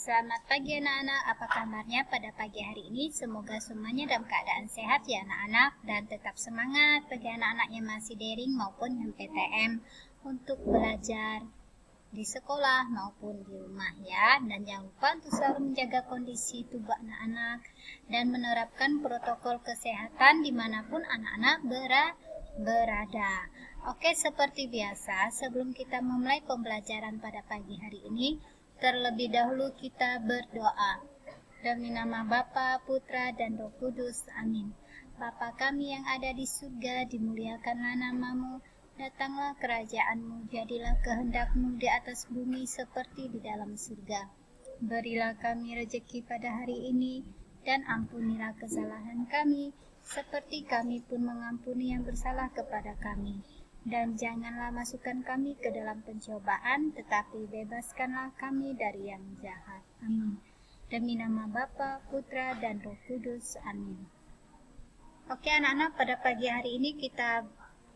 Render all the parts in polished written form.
Selamat pagi anak-anak, apa kabarnya pada pagi hari ini? Semoga semuanya dalam keadaan sehat ya anak-anak, dan tetap semangat bagi anak-anak yang masih daring maupun yang PTM untuk belajar di sekolah maupun di rumah ya. Dan jangan lupa untuk selalu menjaga kondisi tubuh anak-anak dan menerapkan protokol kesehatan dimanapun anak-anak berada. Oke, seperti biasa, sebelum kita memulai pembelajaran pada pagi hari ini, terlebih dahulu kita berdoa. Demi nama Bapa, Putra, dan Roh Kudus. Amin. Bapa kami yang ada di surga, dimuliakanlah namamu. Datanglah kerajaanmu, jadilah kehendakmu di atas bumi seperti di dalam surga. Berilah kami rezeki pada hari ini, dan ampunilah kesalahan kami, seperti kami pun mengampuni yang bersalah kepada kami. Dan janganlah masukkan kami ke dalam pencobaan, tetapi bebaskanlah kami dari yang jahat. Amin. Demi nama Bapa, Putra, dan Roh Kudus. Amin. Oke anak-anak, pada pagi hari ini kita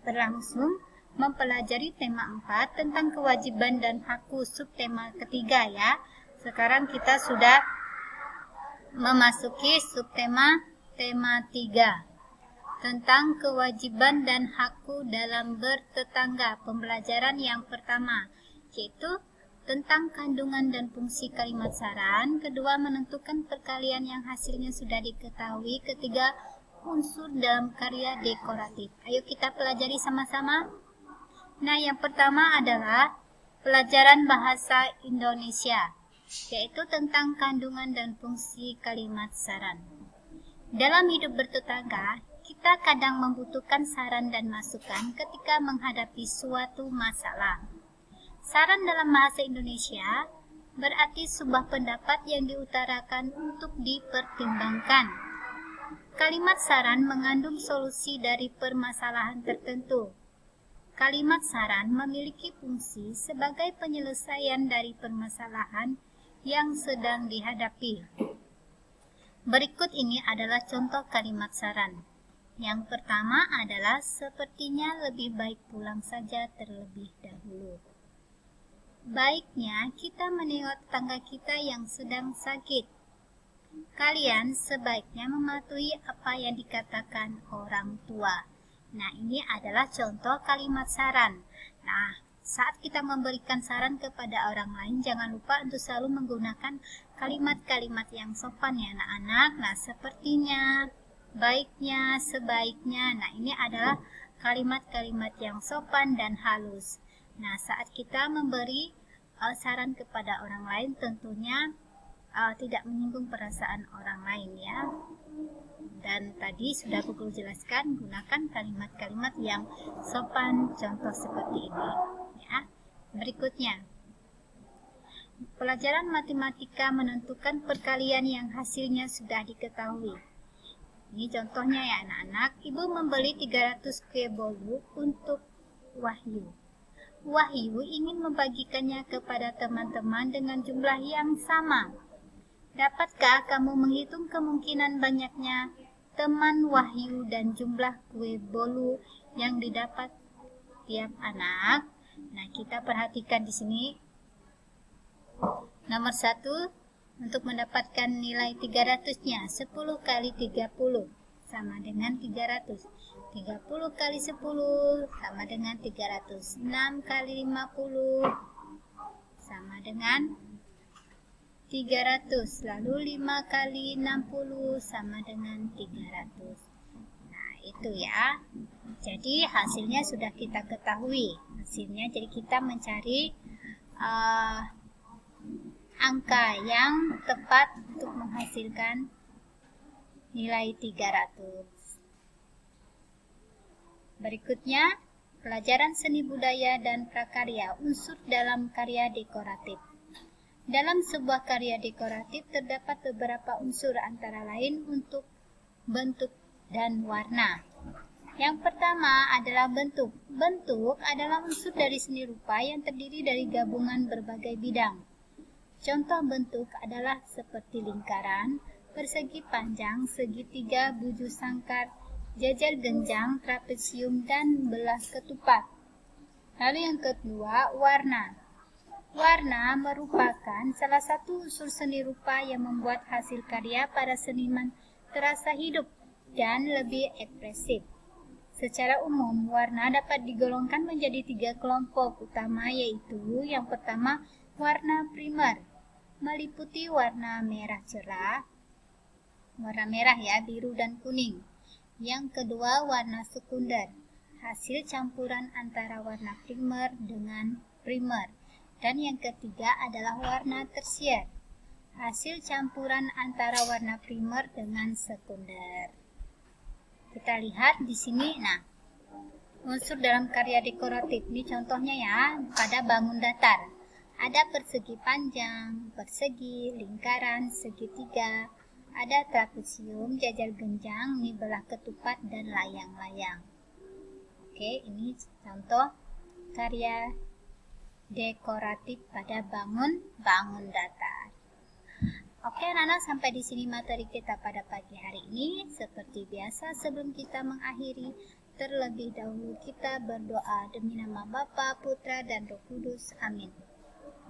berlangsung mempelajari tema 4 tentang kewajiban dan hakku, subtema ketiga ya. Sekarang kita sudah memasuki subtema tema 3. Tentang kewajiban dan hakku dalam bertetangga. Pembelajaran yang pertama yaitu tentang kandungan dan fungsi kalimat saran. Kedua, menentukan perkalian yang hasilnya sudah diketahui. Ketiga, unsur dalam karya dekoratif. Ayo kita pelajari sama-sama. Nah, yang pertama adalah pelajaran bahasa Indonesia, yaitu tentang kandungan dan fungsi kalimat saran. Dalam hidup bertetangga, kita kadang membutuhkan saran dan masukan ketika menghadapi suatu masalah. Saran dalam bahasa Indonesia berarti sebuah pendapat yang diutarakan untuk dipertimbangkan. Kalimat saran mengandung solusi dari permasalahan tertentu. Kalimat saran memiliki fungsi sebagai penyelesaian dari permasalahan yang sedang dihadapi. Berikut ini adalah contoh kalimat saran. Yang pertama adalah sepertinya lebih baik pulang saja terlebih dahulu. Baiknya kita menengok tetangga kita yang sedang sakit. Kalian sebaiknya mematuhi apa yang dikatakan orang tua. Nah, ini adalah contoh kalimat saran. Nah, saat kita memberikan saran kepada orang lain, jangan lupa untuk selalu menggunakan kalimat-kalimat yang sopan ya anak-anak. Nah, sepertinya, baiknya, sebaiknya. Nah, ini adalah kalimat-kalimat yang sopan dan halus. Nah, saat kita memberi saran kepada orang lain, tentunya tidak menyinggung perasaan orang lain ya. Dan tadi sudah Guru jelaskan, gunakan kalimat-kalimat yang sopan, contoh seperti ini ya. Berikutnya, pelajaran matematika menentukan perkalian yang hasilnya sudah diketahui. Ini contohnya ya anak-anak. Ibu membeli 300 kue bolu untuk Wahyu. Wahyu ingin membagikannya kepada teman-teman dengan jumlah yang sama. Dapatkah kamu menghitung kemungkinan banyaknya teman Wahyu dan jumlah kue bolu yang didapat tiap anak? Nah, kita perhatikan di sini. Nomor 1, untuk mendapatkan nilai 300-nya, 10 kali 30 sama dengan 300. 30 kali 10 sama dengan 300. 6 kali 50 sama dengan 300. Lalu 5 kali 60 sama dengan 300. Nah, itu ya. Jadi hasilnya sudah kita ketahui. Jadi kita mencari angka yang tepat untuk menghasilkan nilai 300. Berikutnya, pelajaran seni budaya dan prakarya, unsur dalam karya dekoratif. Dalam sebuah karya dekoratif terdapat beberapa unsur, antara lain untuk bentuk dan warna. Yang pertama adalah bentuk. Bentuk adalah unsur dari seni rupa yang terdiri dari gabungan berbagai bidang. Contoh bentuk adalah seperti lingkaran, persegi panjang, segitiga, buju sangkar, jajar genjang, trapesium, dan belah ketupat. Lalu yang kedua, warna. Warna merupakan salah satu unsur seni rupa yang membuat hasil karya para seniman terasa hidup dan lebih ekspresif. Secara umum, warna dapat digolongkan menjadi 3 kelompok utama, yaitu yang pertama, warna primer, meliputi warna merah cerah, warna merah ya, biru dan kuning. Yang kedua, warna sekunder, hasil campuran antara warna primer dengan primer. Dan yang ketiga adalah warna tersier, hasil campuran antara warna primer dengan sekunder. Kita lihat di sini, nah, unsur dalam karya dekoratif ini contohnya ya, pada bangun datar. Ada persegi panjang, persegi, lingkaran, segitiga, ada trapesium, jajar genjang, mie belah ketupat, dan layang-layang. Oke, ini contoh karya dekoratif pada bangun datar. Oke anak-anak, sampai di sini materi kita pada pagi hari ini. Seperti biasa, sebelum kita mengakhiri, terlebih dahulu kita berdoa. Demi nama Bapa, Putra, dan Roh Kudus. Amin.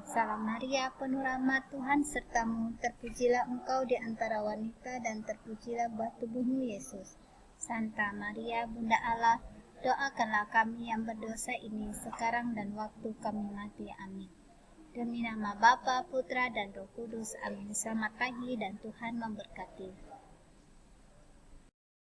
Salam Maria, penuh rahmat, Tuhan sertamu. Terpujilah engkau di antara wanita, dan terpujilah buah tubuhmu, Yesus. Santa Maria, Bunda Allah, doakanlah kami yang berdosa ini sekarang dan waktu kami mati. Amin. Demi nama Bapa, Putra, dan Roh Kudus. Amin. Selamat pagi dan Tuhan memberkati.